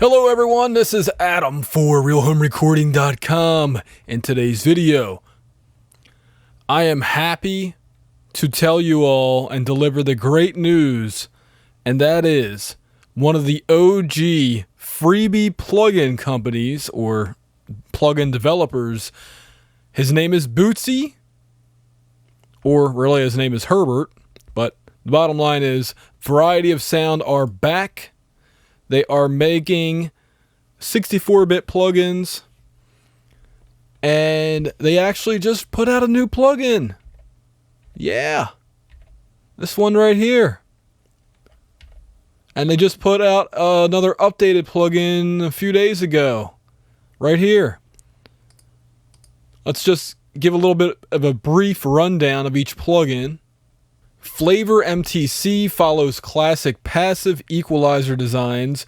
Hello everyone, this is Adam for RealHomeRecording.com. In today's video, I am happy to tell you all and deliver the great news, and that is one of the OG freebie plugin companies or plugin developers. His name is BootEQ, or really his name is Herbert, but the bottom line is Variety of Sound are back. They are making 64-bit plugins, and they actually just put out a new plugin. Yeah, this one right here. And they just put out another updated plugin a few days ago, right here. Let's just give a little bit of a brief rundown of each plugin. FlavourMTC follows classic passive equalizer designs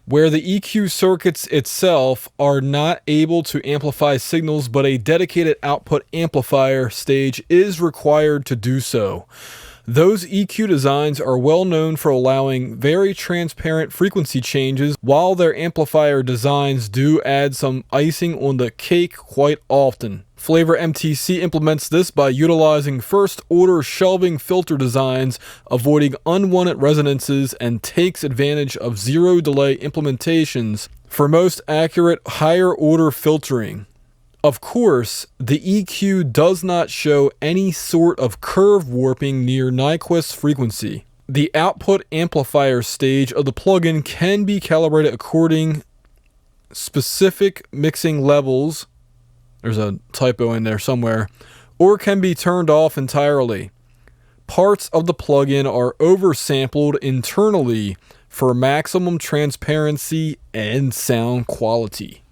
where the EQ circuits itself are not able to amplify signals, but a dedicated output amplifier stage is required to do so. Those EQ designs are well known for allowing very transparent frequency changes, while their amplifier designs do add some icing on the cake quite often. FlavourMTC implements this by utilizing first-order shelving filter designs, avoiding unwanted resonances, and takes advantage of zero-delay implementations for most accurate higher-order filtering. Of course, the EQ does not show any sort of curve warping near Nyquist's frequency. The output amplifier stage of the plugin can be calibrated according specific mixing levels. There's a typo in there somewhere, or can be turned off entirely. Parts of the plugin are oversampled internally for maximum transparency and sound quality.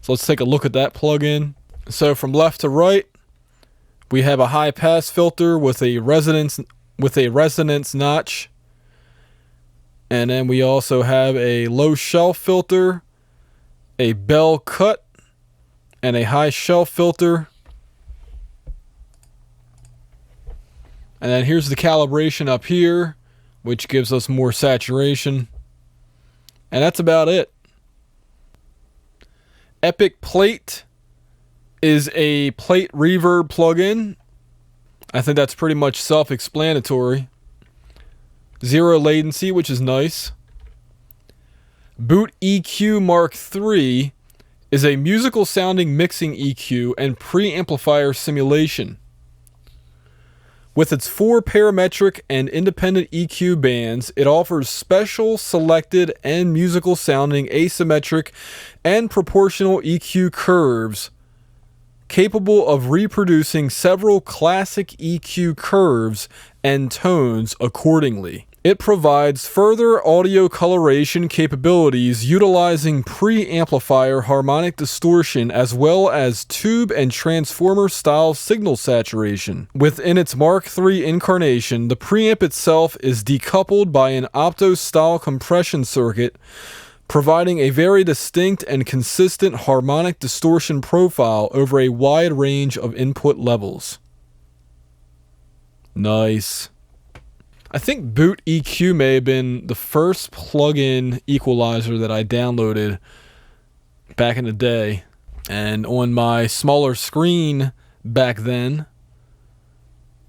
So let's take a look at that plugin. So from left to right, we have a high pass filter with a resonance notch. And then we also have a low shelf filter, a bell cut, and a high shelf filter. And then here's the calibration up here, which gives us more saturation. And that's about it. Epic Plate is a plate reverb plugin. I think that's pretty much self-explanatory. Zero latency, which is nice. BootEQ Mk III is a musical sounding mixing EQ and preamplifier simulation. With its 4 parametric and independent EQ bands, it offers special, selected, and musical sounding asymmetric and proportional EQ curves, capable of reproducing several classic EQ curves and tones accordingly. It provides further audio coloration capabilities utilizing preamplifier harmonic distortion as well as tube and transformer style signal saturation. Within its Mk III incarnation, the preamp itself is decoupled by an opto-style compression circuit, providing a very distinct and consistent harmonic distortion profile over a wide range of input levels. Nice. I think BootEQ may have been the first plugin equalizer that I downloaded back in the day. And on my smaller screen back then,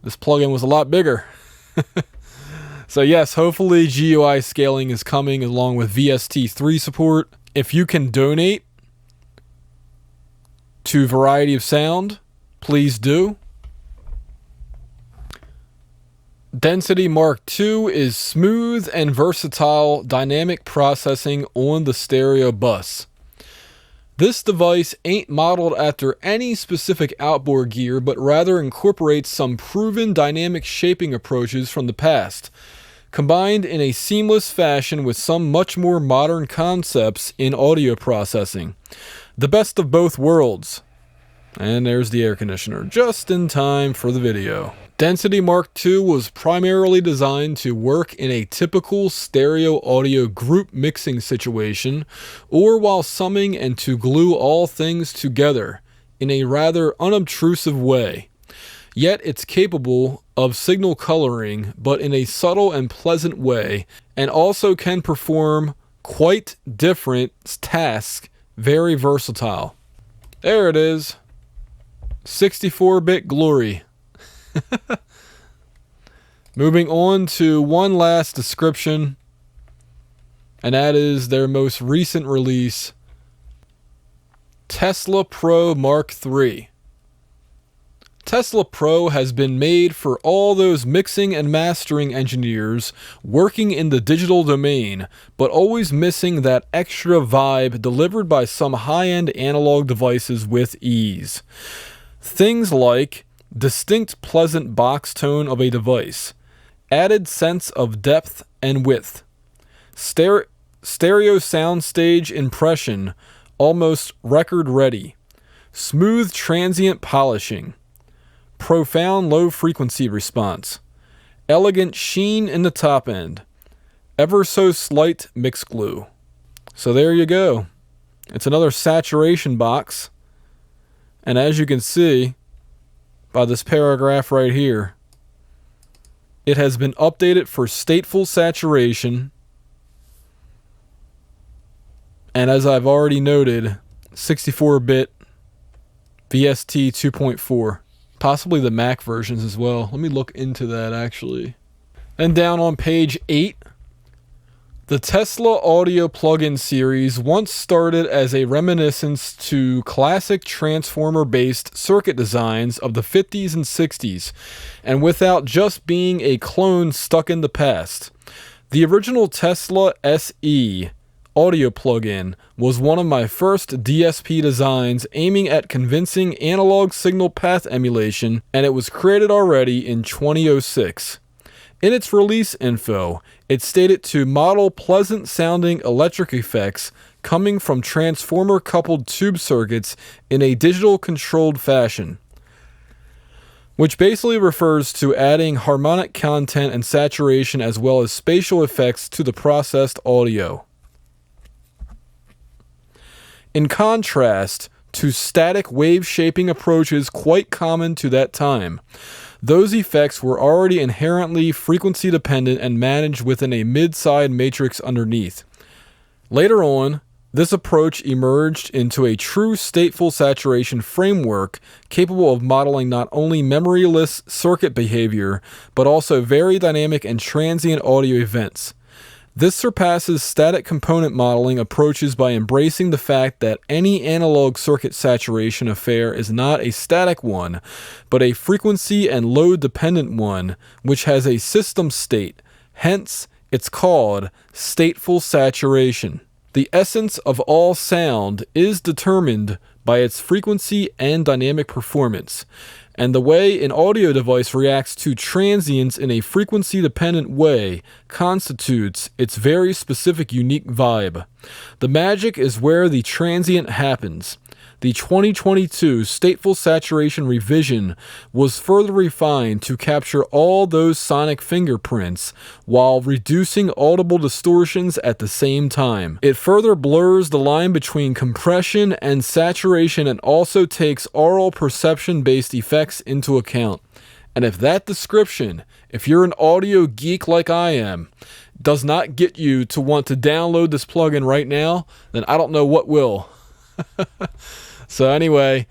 this plugin was a lot bigger. So yes, hopefully GUI scaling is coming along with VST 3 support. If you can donate to Variety of Sound, please do. Density Mk II is smooth and versatile dynamic processing on the stereo bus. This device ain't modeled after any specific outboard gear, but rather incorporates some proven dynamic shaping approaches from the past, combined in a seamless fashion with some much more modern concepts in audio processing. The best of both worlds. And there's the air conditioner, just in time for the video. Density Mk II was primarily designed to work in a typical stereo audio group mixing situation, or while summing, and to glue all things together in a rather unobtrusive way. Yet it's capable of signal coloring, but in a subtle and pleasant way, and also can perform quite different tasks, very versatile. There it is. 64-bit glory. Moving on to one last description, and that is their most recent release, TesslaPRO Mk III. TesslaPRO has been made for all those mixing and mastering engineers working in the digital domain, but always missing that extra vibe delivered by some high-end analog devices with ease. Things like distinct pleasant box tone of a device, added sense of depth and width, stereo soundstage impression, almost record ready, smooth transient polishing, profound low frequency response, elegant sheen in the top end, ever so slight mix glue. So there you go. It's another saturation box. And as you can see by this paragraph right here, it has been updated for stateful saturation. And as I've already noted, 64-bit VST 2.4. Possibly the Mac versions as well. Let me look into that actually. And down on page 8, the Tesla audio plugin series once started as a reminiscence to classic transformer-based circuit designs of the 50s and 60s, and without just being a clone stuck in the past. The original Tesla SE audio plugin was one of my first DSP designs aiming at convincing analog signal path emulation, and it was created already in 2006. In its release info, it stated to model pleasant sounding electric effects coming from transformer coupled tube circuits in a digital controlled fashion, which basically refers to adding harmonic content and saturation as well as spatial effects to the processed audio. In contrast to static wave shaping approaches quite common to that time, those effects were already inherently frequency dependent and managed within a mid-side matrix underneath. Later on, this approach emerged into a true stateful saturation framework capable of modeling not only memoryless circuit behavior, but also very dynamic and transient audio events. This surpasses static component modeling approaches by embracing the fact that any analog circuit saturation affair is not a static one, but a frequency and load dependent one, which has a system state. Hence, it's called stateful saturation. The essence of all sound is determined by its frequency and dynamic performance, and the way an audio device reacts to transients in a frequency-dependent way constitutes its very specific unique vibe. The magic is where the transient happens. The 2022 stateful saturation revision was further refined to capture all those sonic fingerprints while reducing audible distortions at the same time. It further blurs the line between compression and saturation and also takes aural perception-based effects into account. And if that description, if you're an audio geek like I am, does not get you to want to download this plugin right now, then I don't know what will. So anyway,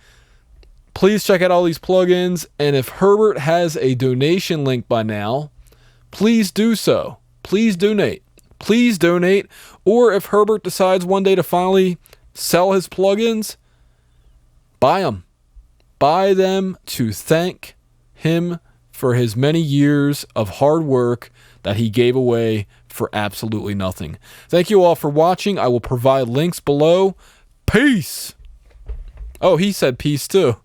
please check out all these plugins, and if Herbert has a donation link by now, please do so. Please donate. Please donate. Or if Herbert decides one day to finally sell his plugins, buy them. Buy them to thank him for his many years of hard work that he gave away for absolutely nothing. Thank you all for watching. I will provide links below. Peace! Oh, he said peace too.